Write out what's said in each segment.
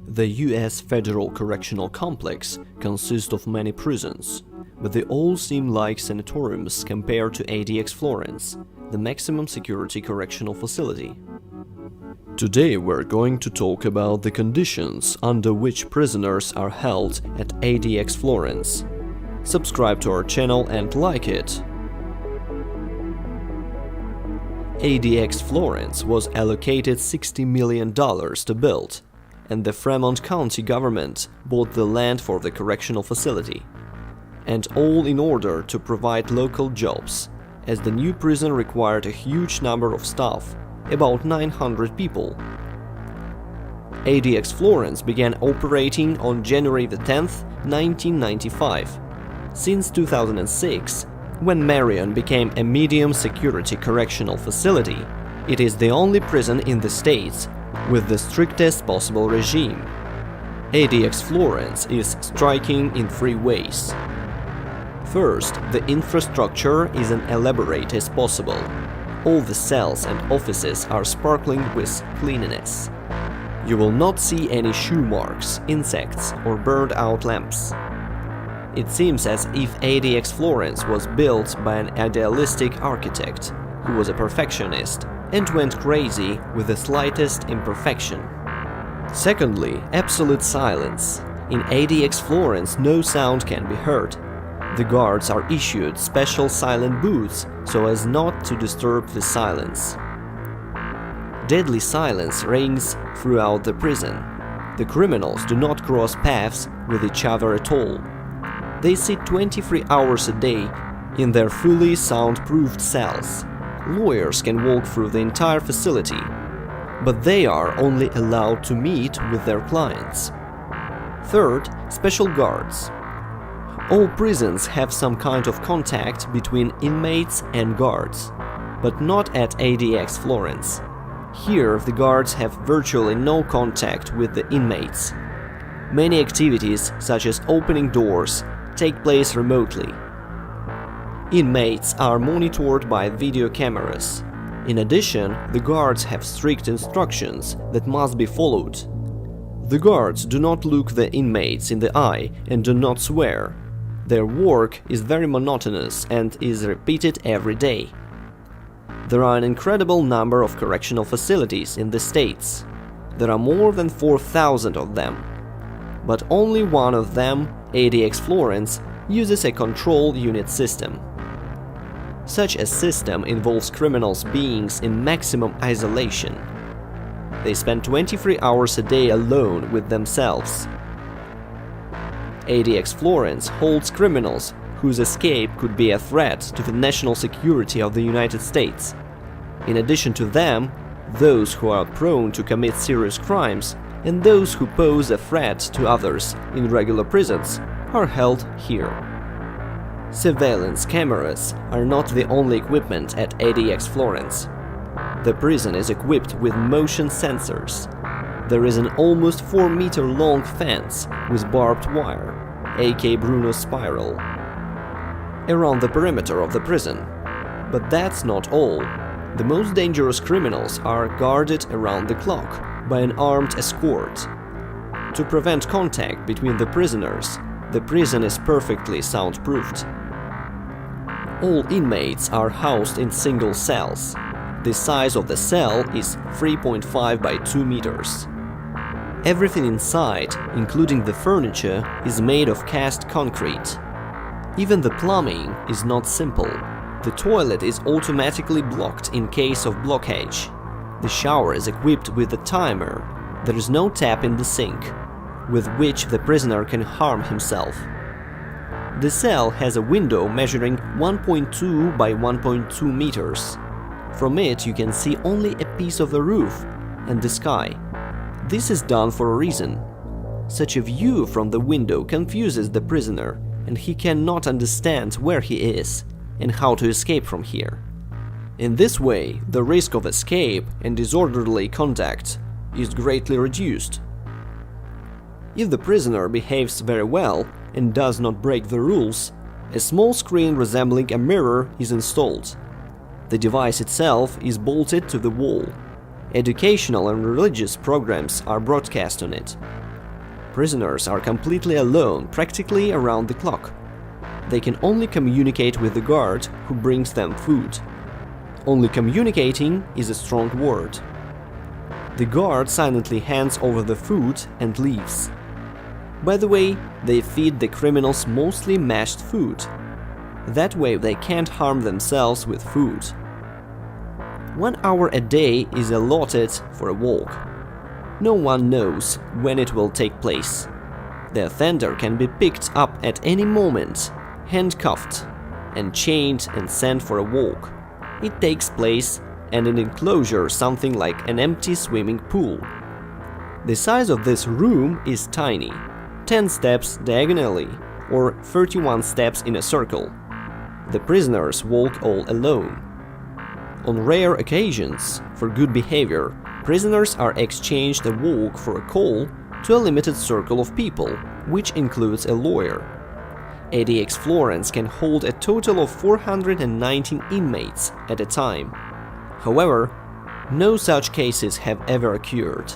The US Federal Correctional Complex consists of many prisons, but they all seem like sanatoriums compared to ADX Florence, the maximum security correctional facility. Today we're going to talk about the conditions under which prisoners are held at ADX Florence. Subscribe to our channel and like it. ADX Florence was allocated $60 million to build, and the Fremont County government bought the land for the correctional facility. And all in order to provide local jobs, as the new prison required a huge number of staff, about 900 people. ADX Florence began operating on January 10, 1995. Since 2006, when Marion became a medium security correctional facility, it is the only prison in the States with the strictest possible regime. ADX Florence is striking in three ways. First, the infrastructure is as elaborate as possible. All the cells and offices are sparkling with cleanliness. You will not see any shoe marks, insects, or burned-out lamps. It seems as if ADX Florence was built by an idealistic architect who was a perfectionist and went crazy with the slightest imperfection. Secondly, absolute silence. In ADX Florence, no sound can be heard. The guards are issued special silent booths so as not to disturb the silence. Deadly silence reigns throughout the prison. The criminals do not cross paths with each other at all. They sit 23 hours a day in their fully soundproofed cells. Lawyers can walk through the entire facility, but they are only allowed to meet with their clients. Third, special guards. All prisons have some kind of contact between inmates and guards, but not at ADX Florence. Here, the guards have virtually no contact with the inmates. Many activities, such as opening doors, take place remotely. Inmates are monitored by video cameras. In addition, the guards have strict instructions that must be followed. The guards do not look the inmates in the eye and do not swear. Their work is very monotonous and is repeated every day. There are an incredible number of correctional facilities in the States. There are more than 4,000 of them. But only one of them, ADX Florence, uses a control unit system. Such a system involves criminals being in maximum isolation. They spend 23 hours a day alone with themselves. ADX Florence holds criminals whose escape could be a threat to the national security of the United States. In addition to them, those who are prone to commit serious crimes and those who pose a threat to others in regular prisons are held here. Surveillance cameras are not the only equipment at ADX Florence. The prison is equipped with motion sensors. There is an almost 4-meter-long fence with barbed wire, aka Bruno spiral, around the perimeter of the prison. But that's not all. The most dangerous criminals are guarded around the clock by an armed escort. To prevent contact between the prisoners, the prison is perfectly soundproofed. All inmates are housed in single cells. The size of the cell is 3.5 by 2 meters. Everything inside, including the furniture, is made of cast concrete. Even the plumbing is not simple. The toilet is automatically blocked in case of blockage. The shower is equipped with a timer. There is no tap in the sink, with which the prisoner can harm himself. The cell has a window measuring 1.2 by 1.2 meters. From it you can see only a piece of the roof and the sky. This is done for a reason. Such a view from the window confuses the prisoner, and he cannot understand where he is and how to escape from here. In this way, the risk of escape and disorderly conduct is greatly reduced. If the prisoner behaves very well and does not break the rules, a small screen resembling a mirror is installed. The device itself is bolted to the wall. Educational and religious programs are broadcast on it. Prisoners are completely alone practically around the clock. They can only communicate with the guard who brings them food. Only communicating is a strong word. The guard silently hands over the food and leaves. By the way, they feed the criminals mostly mashed food. That way they can't harm themselves with food. 1 hour a day is allotted for a walk. No one knows when it will take place. The offender can be picked up at any moment, handcuffed and chained and sent for a walk. It takes place in an enclosure something like an empty swimming pool. The size of this room is tiny, 10 steps diagonally or 31 steps in a circle. The prisoners walk all alone. On rare occasions, for good behavior, prisoners are exchanged a walk for a call to a limited circle of people, which includes a lawyer. ADX Florence can hold a total of 419 inmates at a time. However, no such cases have ever occurred.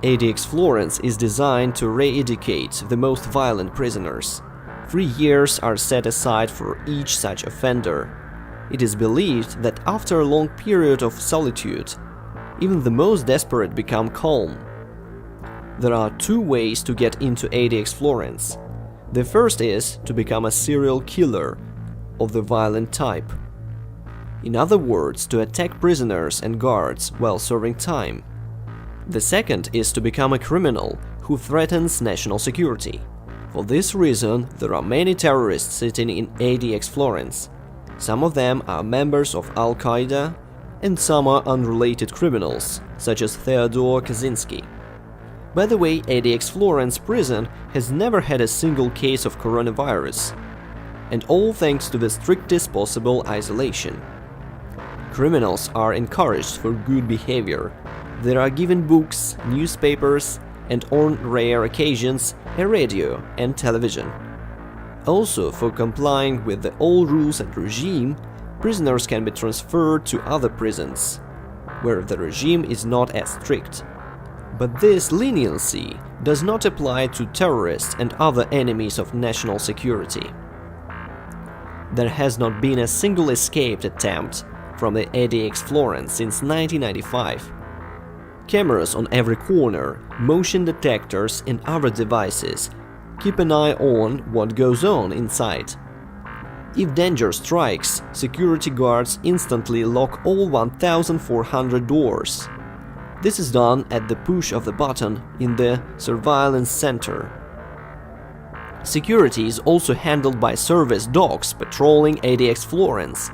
ADX Florence is designed to re-educate the most violent prisoners. 3 years are set aside for each such offender. It is believed that after a long period of solitude, even the most desperate become calm. There are 2 ways to get into ADX Florence. The first is to become a serial killer of the violent type. In other words, to attack prisoners and guards while serving time. The second is to become a criminal who threatens national security. For this reason, there are many terrorists sitting in ADX Florence. Some of them are members of Al-Qaeda, and some are unrelated criminals, such as Theodore Kaczynski. By the way, ADX Florence prison has never had a single case of coronavirus, and all thanks to the strictest possible isolation. Criminals are encouraged for good behavior. They are given books, newspapers, and on rare occasions, a radio and television. Also, for complying with the old rules and regime, prisoners can be transferred to other prisons, where the regime is not as strict. But this leniency does not apply to terrorists and other enemies of national security. There has not been a single escaped attempt from the ADX Florence since 1995. Cameras on every corner, motion detectors and other devices keep an eye on what goes on inside. If danger strikes, security guards instantly lock all 1,400 doors. This is done at the push of the button in the surveillance center. Security is also handled by service dogs patrolling ADX Florence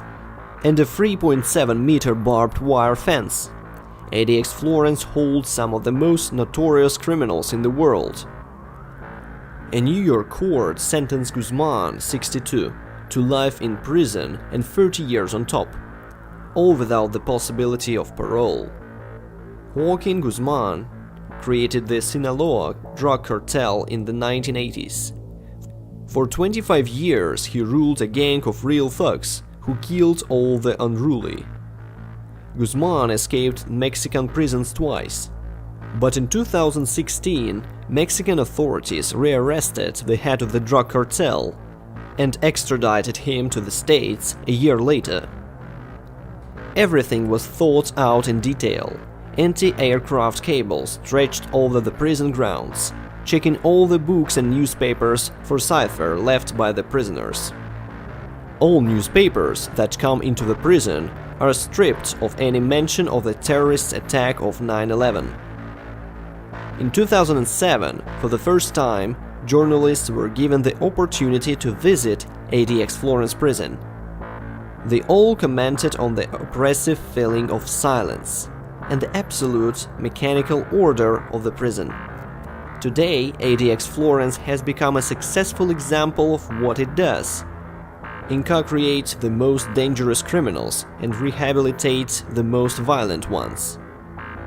and a 3.7-meter barbed wire fence. ADX Florence holds some of the most notorious criminals in the world. A New York court sentenced Guzman, 62, to life in prison and 30 years on top, all without the possibility of parole. Joaquin Guzman created the Sinaloa drug cartel in the 1980s. For 25 years he ruled a gang of real thugs who killed all the unruly. Guzman escaped Mexican prisons twice, but in 2016 Mexican authorities rearrested the head of the drug cartel and extradited him to the States a year later. Everything was thought out in detail. Anti-aircraft cables stretched over the prison grounds, checking all the books and newspapers for cipher left by the prisoners. All newspapers that come into the prison are stripped of any mention of the terrorist attack of 9/11. In 2007, for the first time, journalists were given the opportunity to visit ADX Florence prison. They all commented on the oppressive feeling of silence and the absolute mechanical order of the prison. Today, ADX Florence has become a successful example of what it does: incarcerate the most dangerous criminals and rehabilitate the most violent ones.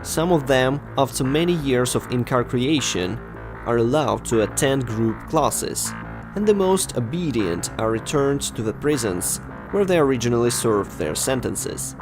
Some of them, after many years of incarceration, are allowed to attend group classes, and the most obedient are returned to the prisons where they originally served their sentences.